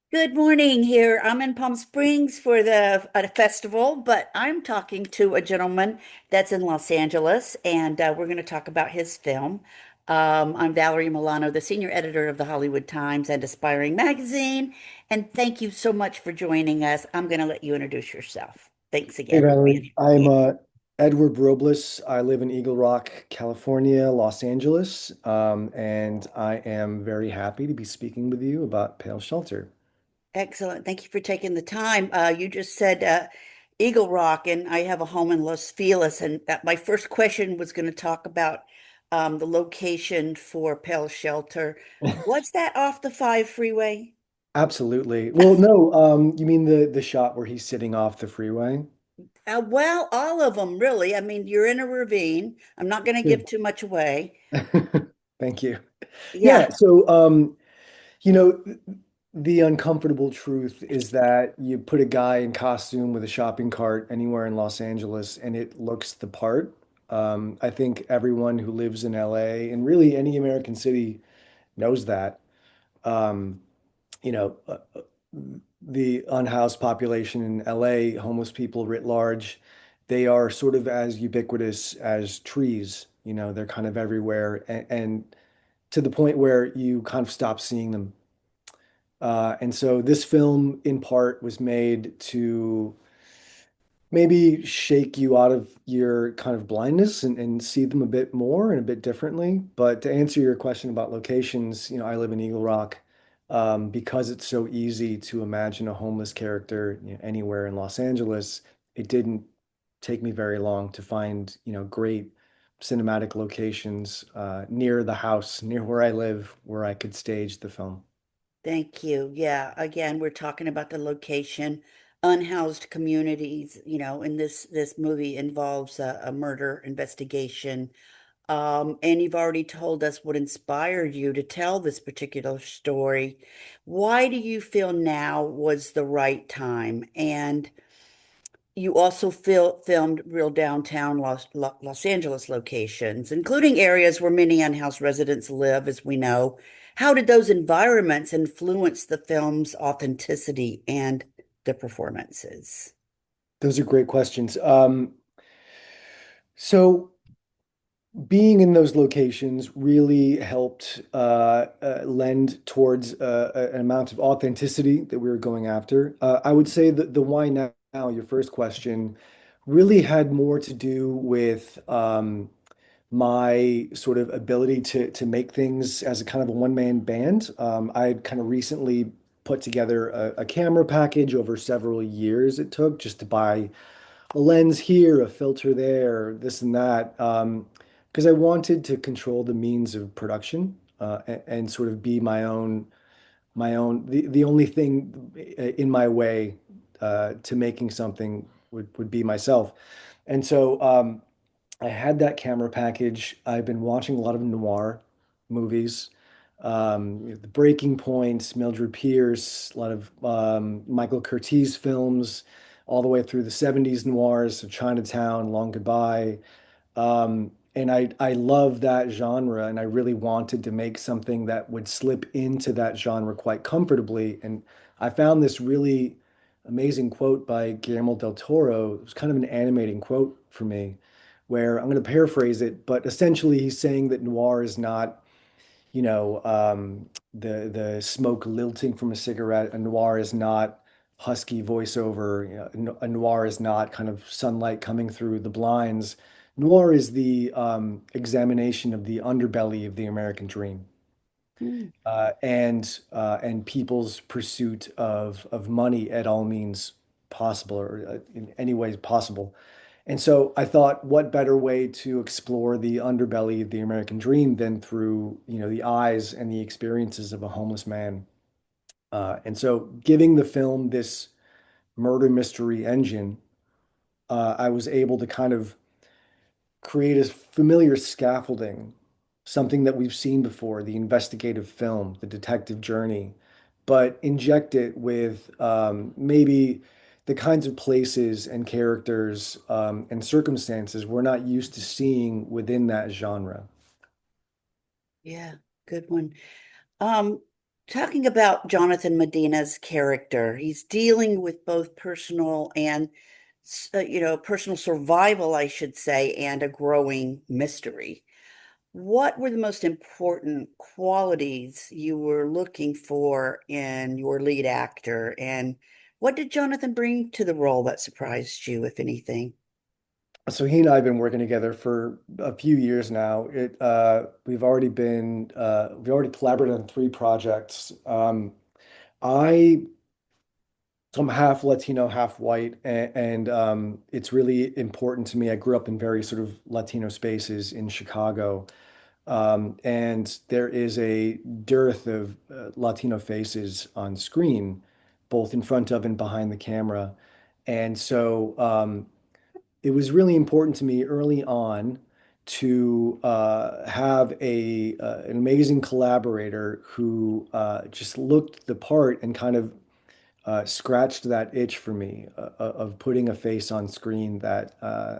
Good morning here. I'm in Palm Springs for the festival, but I'm talking to a gentleman that's in Los Angeles, and we're going to talk about his film. I'm Valerie Milano, the senior editor of the Hollywood Times and Aspiring Magazine, and thank you so much for joining us. I'm going to let you introduce yourself. Thanks Hey again for being Valerie, here. I'm Yeah, Edward Robles. I live in Eagle Rock, California, Los Angeles, and I am very happy to be speaking with you about Pale Shelter. excellent. Thank you for taking the time. You just said Eagle Rock, and I have a home in Los Feliz. And my first question was going to talk about the location for Pell Shelter. What's that off the 5 freeway? Absolutely. Well, no, you mean the shot where he's sitting off the freeway? Well, all of them, really. I mean, you're in a ravine. I'm not going to give Good. too much away. Thank you. Yeah, Yeah, so you know, the uncomfortable truth is that you put a guy in costume with a shopping cart anywhere in Los Angeles and it looks the part. I think everyone who lives in LA and really any American city knows that. Um, you know, uh, uh, the unhoused population in LA, homeless people writ large, they are sort of as ubiquitous as trees. They're kind of everywhere and to the point where you kind of stop seeing them. And so this film, in part, was made to maybe shake you out of your kind of blindness and see them a bit more and a bit differently. But to answer your question about locations, I live in Eagle Rock. Because it's so easy to imagine a homeless character, anywhere in Los Angeles, it didn't take me very long to find, great cinematic locations near the house, near where I live, where I could stage the film. thank you. Yeah, again, we're talking about the location, unhoused communities, and this movie involves a murder investigation. And you've already told us what inspired you to tell this particular story. Why do you feel now was the right time? And you also filmed real downtown Los Angeles locations, including areas where many unhoused residents live, as we know. How did those environments influence the film's authenticity and the performances? Those are great questions. So being in those locations really helped lend towards an amount of authenticity that we were going after. I would say that the why now, your first question, really had more to do with my sort of ability to make things as a kind of a one-man band. I had kind of recently put together a camera package over several years it took just to buy a lens here, a filter there, this and that, because I wanted to control the means of production and sort of be the only thing in my way to making something would be myself. And so I had that camera package. I've been watching a lot of noir movies, The Breaking Point, Mildred Pierce, a lot of Michael Curtiz films, all the way through the 70s noirs, so Chinatown, Long Goodbye. And I love that genre, and I really wanted to make something that would slip into that genre quite comfortably. And I found this really amazing quote by Guillermo del Toro. It was kind of an animating quote for me, where I'm going to paraphrase it, but essentially he's saying that noir is not, the smoke lilting from a cigarette. A noir is not husky voiceover. A noir is not kind of sunlight coming through the blinds. Noir is the examination of the underbelly of the American dream, Mm. and people's pursuit of money at all means possible, or in any ways possible. And so I thought, what better way to explore the underbelly of the American dream than through, the eyes and the experiences of a homeless man. And so giving the film this murder mystery engine, I was able to kind of create a familiar scaffolding, something that we've seen before, the investigative film, the detective journey, but inject it with maybe the kinds of places and characters and circumstances we're not used to seeing within that genre. Yeah, good one. Um, Talking about Jonathan Medina's character, he's dealing with both personal and, personal survival, I should say, and a growing mystery. What were the most important qualities you were looking for in your lead actor? And what did Jonathan bring to the role that surprised you, if anything? So he and I have been working together for a few years now. We've already collaborated on three projects. I So I'm half Latino, half white, and it's really important to me. I grew up in very sort of Latino spaces in Chicago, and there is a dearth of Latino faces on screen, both in front of and behind the camera. And so it was really important to me early on to have an amazing collaborator who just looked the part and kind of scratched that itch for me of putting a face on screen that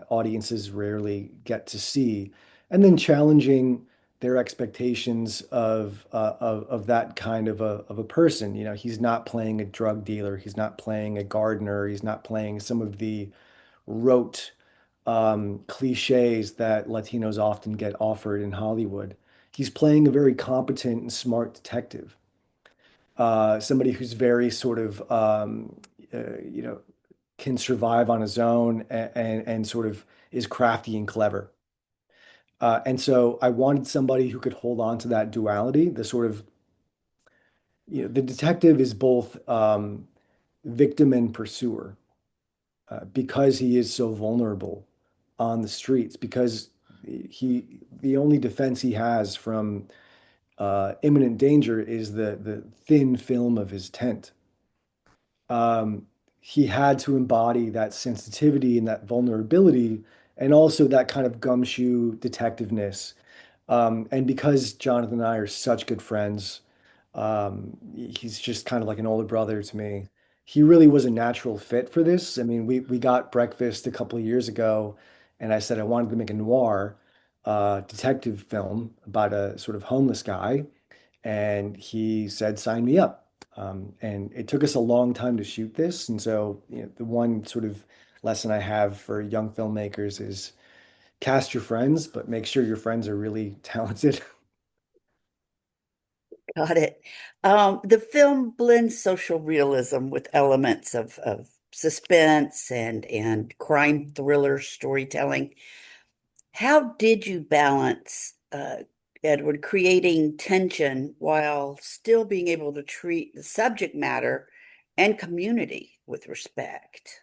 audiences rarely get to see, and then challenging their expectations of that kind of a person. You know, he's not playing a drug dealer, he's not playing a gardener, he's not playing some of the rote cliches that Latinos often get offered in Hollywood. He's playing a very competent and smart detective, somebody who's very sort of you know, can survive on his own and sort of is crafty and clever. And so I wanted somebody who could hold on to that duality, the sort of, the detective is both victim and pursuer, because he is so vulnerable on the streets, because the only defense he has from imminent danger is the thin film of his tent. um, he had to embody that sensitivity and that vulnerability, and also that kind of gumshoe detectiveness. And because Jonathan and I are such good friends, he's just kind of like an older brother to me. He really was a natural fit for this. I mean, we got breakfast a couple of years ago, and I said I wanted to make a noir detective film about a sort of homeless guy, and he said, "Sign me up." And it took us a long time to shoot this. And so, the one sort of lesson I have for young filmmakers is cast your friends, but make sure your friends are really talented. Got it. The film blends social realism with elements of suspense and crime thriller storytelling. How did you balance, Edward, creating tension while still being able to treat the subject matter and community with respect?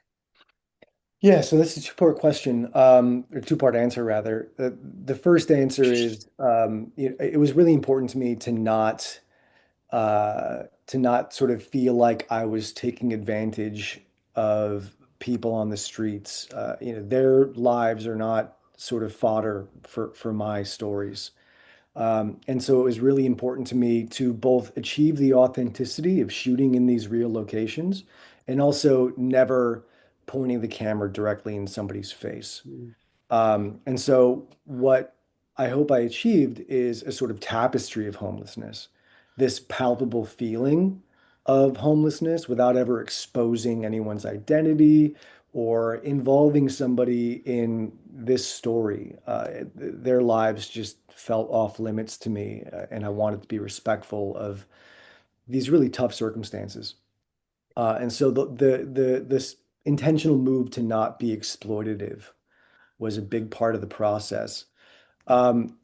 Yeah, so this is a two-part question, or two-part answer rather. The first answer is, it was really important to me to not sort of feel like I was taking advantage of people on the streets. Their lives are not sort of fodder for my stories. And so it was really important to me to both achieve the authenticity of shooting in these real locations and also never pointing the camera directly in somebody's face. And so, what I hope I achieved is a sort of tapestry of homelessness, this palpable feeling of homelessness without ever exposing anyone's identity or involving somebody in this story. Their lives just felt off limits to me, and I wanted to be respectful of these really tough circumstances. And so, this intentional move to not be exploitative was a big part of the process. Um,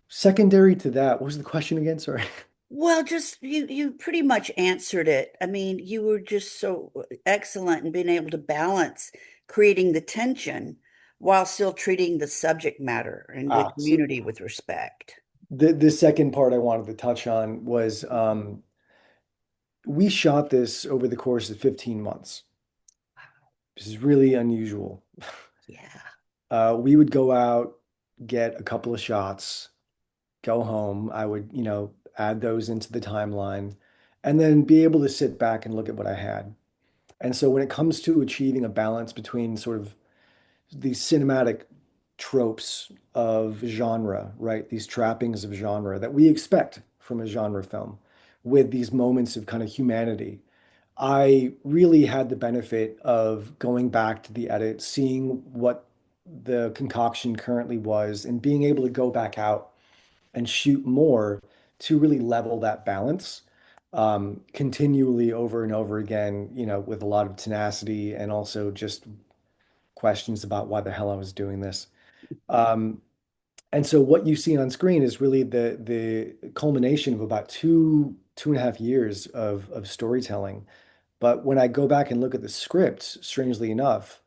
Secondary to that, what was the question again? Sorry. Well, just you pretty much answered it. I mean, you were just so excellent in being able to balance creating the tension while still treating the subject matter and the So community with respect. the second part I wanted to touch on was, we shot this over the course of 15 months. This is really unusual. Yeah. We would go out, get a couple of shots, go home. I would, add those into the timeline, and then be able to sit back and look at what I had. And so when it comes to achieving a balance between sort of these cinematic tropes of genre, right? These trappings of genre that we expect from a genre film, with these moments of kind of humanity. I really had the benefit of going back to the edit, seeing what the concoction currently was, and being able to go back out and shoot more to really level that balance continually over and over again, with a lot of tenacity and also just questions about why the hell I was doing this. Um, and so what you see on screen is really the culmination of about 2.5 years of storytelling. But when I go back and look at the script, strangely enough,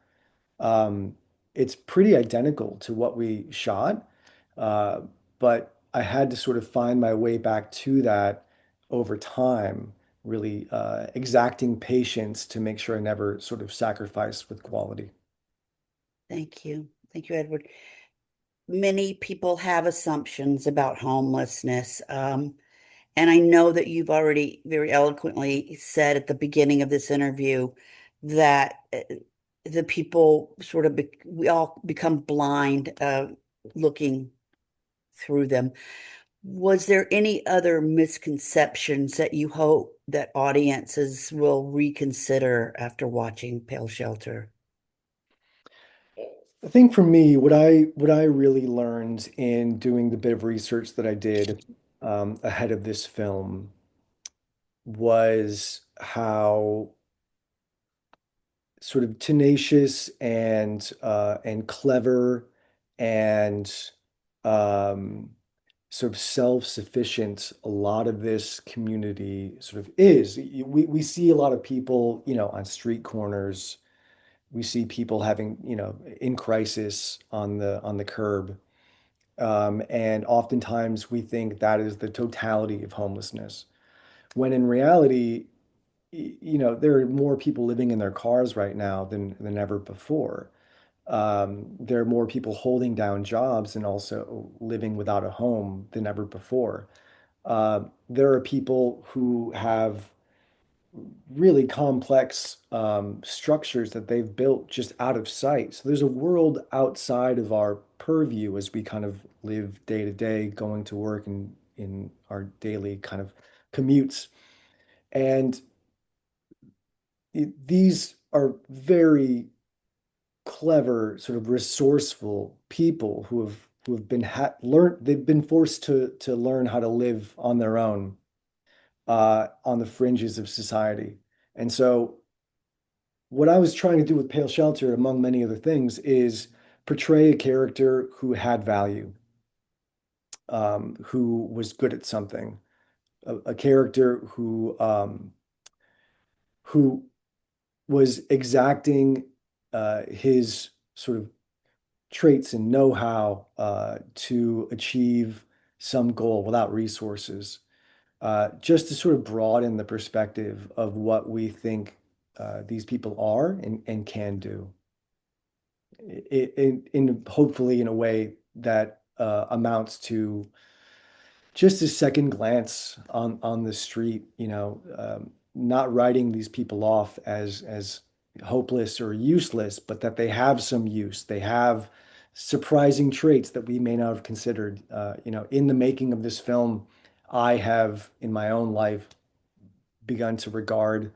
um, it's pretty identical to what we shot. Uh, but I had to sort of find my way back to that over time, really exacting patience to make sure I never sort of sacrificed with quality. Thank you. Thank you, Edward. Many people have assumptions about homelessness. And I know that you've already very eloquently said at the beginning of this interview that the people sort of, we all become blind looking through them. Was there any other misconceptions that you hope that audiences will reconsider after watching Pale Shelter? I think for me, what I really learned in doing the bit of research that I did ahead of this film was how sort of tenacious and clever and um, sort of self-sufficient a lot of this community sort of is. We see a lot of people, on street corners. We see people having, in crisis on the curb. And oftentimes we think that is the totality of homelessness, when in reality, there are more people living in their cars right now than ever before. There are more people holding down jobs and also living without a home than ever before. There are people who have really complex structures that they've built just out of sight. So there's a world outside of our purview as we kind of live day to day, going to work and in our daily kind of commutes. And these are very clever, sort of resourceful people who have been learned. They've been forced to learn how to live on their own on the fringes of society. And so, what I was trying to do with Pale Shelter, among many other things, is portray a character who had value, who was good at something, a character who was exacting his sort of traits and know-how to achieve some goal without resources, just to sort of broaden the perspective of what we think these people are and can do, hopefully in a way that amounts to just a second glance on the street, not writing these people off as hopeless or useless, but that they have some use. They have surprising traits that we may not have considered. In the making of this film, I have in my own life begun to regard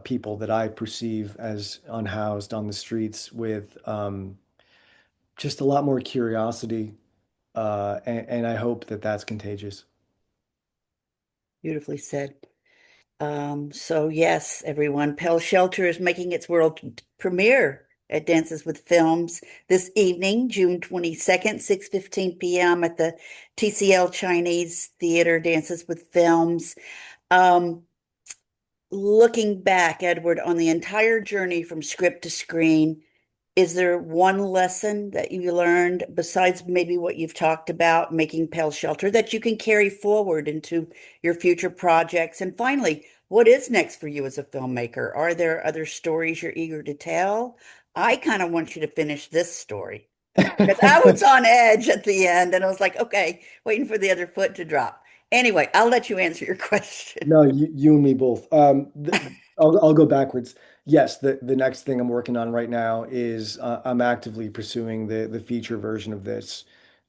people that I perceive as unhoused on the streets with just a lot more curiosity, and I hope that that's contagious. Beautifully said. So yes, everyone, Pale Shelter is making its world premiere at Dances with Films this evening, June 22nd, 6:15 p.m. at the TCL Chinese Theatre, Dances with Films. Um, Looking back, Edward, on the entire journey from script to screen, is there one lesson that you learned besides maybe what you've talked about making Pale Shelter that you can carry forward into your future projects? And finally, what is next for you as a filmmaker? Are there other stories you're eager to tell? I kind of want you to finish this story because I was on edge at the end and I was like, okay, waiting for the other foot to drop. Anyway, I'll let you answer your question. No, you and me both. I'll go backwards. Yes, the next thing I'm working on right now is I'm actively pursuing the feature version of this,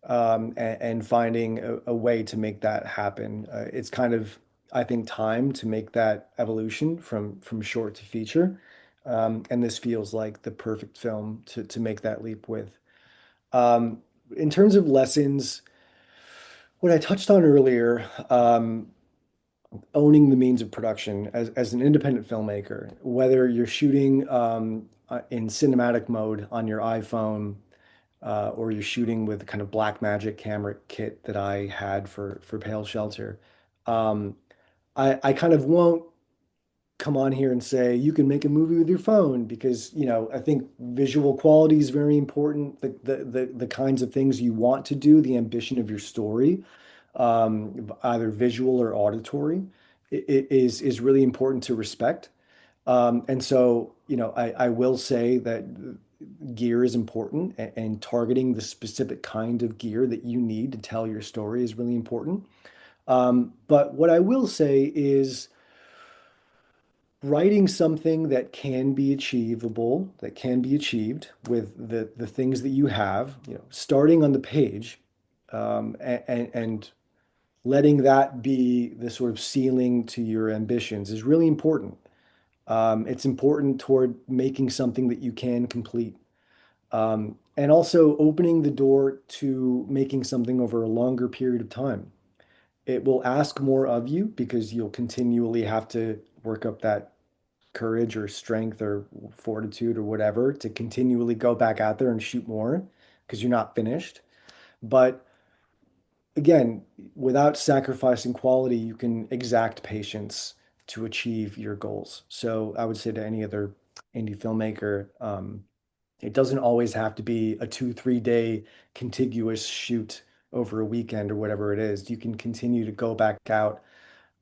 and finding a way to make that happen. It's kind of I think, time to make that evolution from short to feature. And this feels like the perfect film to make that leap with. Um, in terms of lessons, what I touched on earlier, owning the means of production as an independent filmmaker, whether you're shooting in cinematic mode on your iPhone, or you're shooting with the kind of black magic camera kit that I had for Pale Shelter. Um, I kind of won't come on here and say you can make a movie with your phone because, I think visual quality is very important. The kinds of things you want to do, the ambition of your story, either visual or auditory, is really important to respect. And so, I will say that gear is important, and targeting the specific kind of gear that you need to tell your story is really important. But what I will say is writing something that can be achievable, that can be achieved with the things that you have, starting on the page, and letting that be the sort of ceiling to your ambitions is really important. It's important toward making something that you can complete. And also opening the door to making something over a longer period of time. It will ask more of you because you'll continually have to work up that courage or strength or fortitude or whatever to continually go back out there and shoot more because you're not finished. But again, without sacrificing quality, you can exact patience to achieve your goals. So I would say to any other indie filmmaker, it doesn't always have to be a 2, 3 day contiguous shoot over a weekend or whatever it is. You can continue to go back out,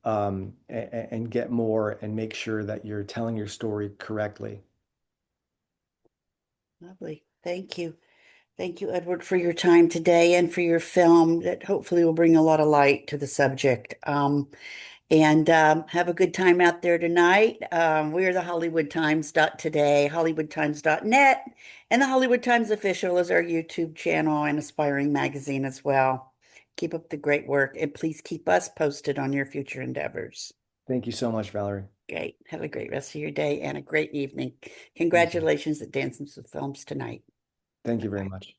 and get more and make sure that you're telling your story correctly. Lovely. Thank you. Thank you, Edward, for your time today and for your film that hopefully will bring a lot of light to the subject. And have a good time out there tonight. We're the Hollywood Times dot today, HollywoodTimes.net, and the Hollywood Times Official is our YouTube channel and aspiring magazine as well. Keep up the great work and please keep us posted on your future endeavors. Thank you so much, Valerie. Great. Have a great rest of your day and a great evening. You too. Congratulations at Dancing with Films tonight. Thank Bye you very bye. much.